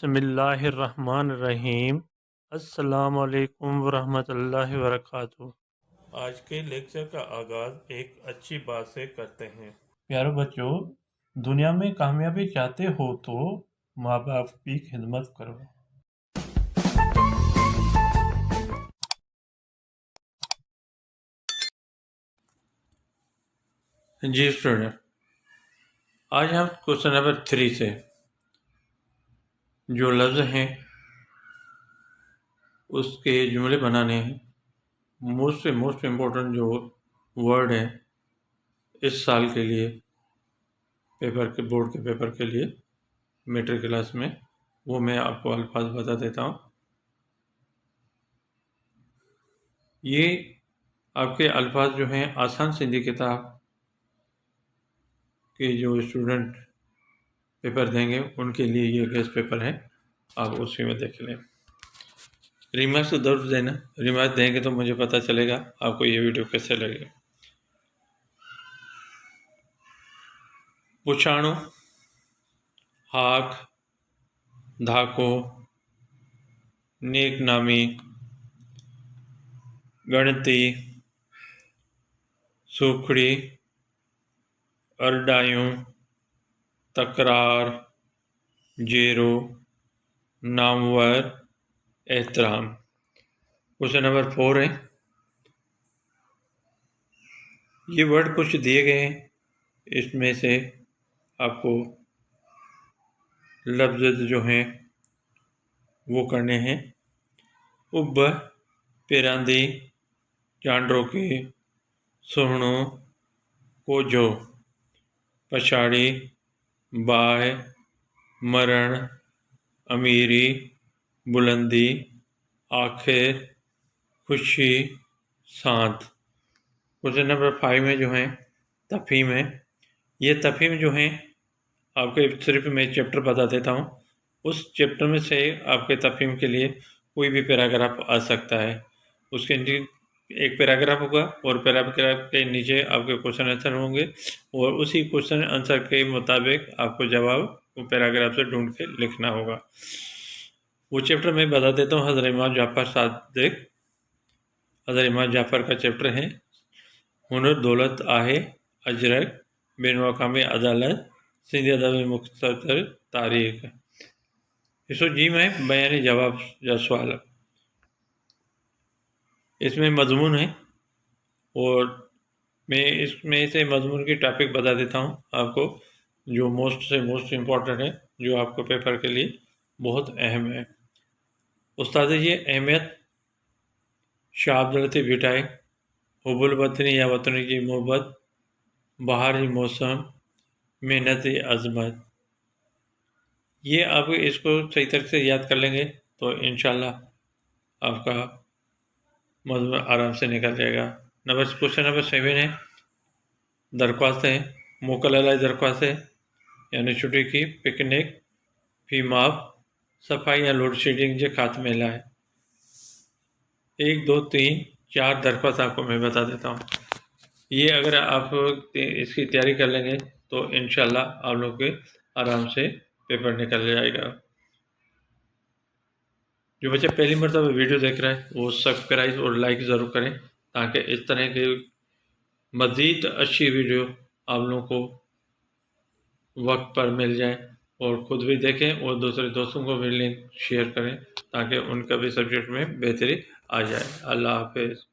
بسم اللہ الرحمن الرحیم۔ السلام علیکم ورحمۃ اللہ وبرکاتہ۔ آج کے لیکچر کا آغاز ایک اچھی بات سے کرتے ہیں۔ پیارے بچوں، دنیا میں کامیابی چاہتے ہو تو ماں باپ کی خدمت کرو۔ جی اسٹوڈنٹ، آج ہم کوشچن نمبر 3 سے جو لفظ ہیں اس کے جملے بنانے ہیں۔ موسٹ امپورٹنٹ جو ورڈ ہے اس سال کے لیے بورڈ کے پیپر کے لیے میٹرک کلاس میں، وہ میں آپ کو الفاظ بتا دیتا ہوں۔ یہ آپ کے الفاظ جو ہیں آسان سندھی کتاب کے جو اسٹوڈنٹ پیپر دیں گے ان کے لیے یہ گیسٹ پیپر ہے، آپ اسی میں دیکھ لیں۔ ریمارکس تو ضرور دینا، ریمارکس دیں گے تو مجھے پتہ چلے گا آپ کو یہ ویڈیو کیسے لگے۔ پچھاڑو، ہاک، دھاکو، نیک نامی، گنتی، سوکھڑی، ارڈایوں، تکرار، جیرو، نامور، احترام۔ کوشچن نمبر 4 ہے، یہ ورڈ کچھ دیے گئے ہیں، اس میں سے آپ کو لفظ جو ہیں وہ کرنے ہیں۔ اب، پیراندی، چانڈرو کی، سہنو، کوجو، پچھاڑی، بائے، مرن، امیری، بلندی، آخر، خوشی، سانت۔ کوشچن نمبر 5 میں جو ہیں تفہیم ہے۔ یہ تفہیم جو ہیں آپ کے صرف میں چیپٹر بتا دیتا ہوں، اس چیپٹر میں سے آپ کے تفہیم کے لیے کوئی بھی پیراگراف آ سکتا ہے۔ اس کے نیچے ایک پیراگراف ہوگا اور پیراگراف کے نیچے آپ کے کوشچن آنسر ہوں گے، اور اسی کوشچن آنسر کے مطابق آپ کو جواب وہ پیراگراف سے ڈھونڈ کے لکھنا ہوگا۔ وہ چیپٹر میں بتا دیتا ہوں، حضرت امام جعفر صادق، حضرت امام جعفر کا چیپٹر ہے، ہنر دولت آہے اجرک بین مقامی عدالت سندھی ادب میں مختصر تاریخ۔ حصہ جی میں بیانی جواب یا سوال، اس میں مضمون ہے، اور میں اس میں سے مضمون کی ٹاپک بتا دیتا ہوں آپ کو، جو موسٹ امپورٹنٹ ہے، جو آپ کو پیپر کے لیے بہت اہم ہے۔ استاد جی اہمیت، شاہ عبد اللطیف بھٹائی، حب الوطنی یا وطن کی محبت، بہار کی موسم، محنت عظمت۔ یہ آپ اس کو صحیح طریقے سے یاد کر لیں گے تو انشاءاللہ آپ کا مضمون آرام سے نکل جائے گا۔ کوشچن نمبر 7 ہے، درخواستیں، موکل علاج درخواستیں، یعنی چھٹی کی، پکنک، فی معاف، صفائی یا لوڈ شیڈنگ کے خاتمے لائے۔ 1 2 3 4 درخواست آپ کو میں بتا دیتا ہوں۔ یہ اگر آپ اس کی تیاری کر لیں گے تو انشاءاللہ آپ لوگ کے آرام سے پیپر نکل جائے گا۔ جو بچے پہلی مرتبہ ویڈیو دیکھ رہے ہیں وہ سبسکرائب اور لائک ضرور کریں، تاکہ اس طرح کے مزید اچھی ویڈیو آپ لوگوں کو وقت پر مل جائے، اور خود بھی دیکھیں اور دوسرے دوستوں کو بھی لنک شیئر کریں، تاکہ ان کا بھی سبجیکٹ میں بہتری آ جائے۔ اللہ حافظ۔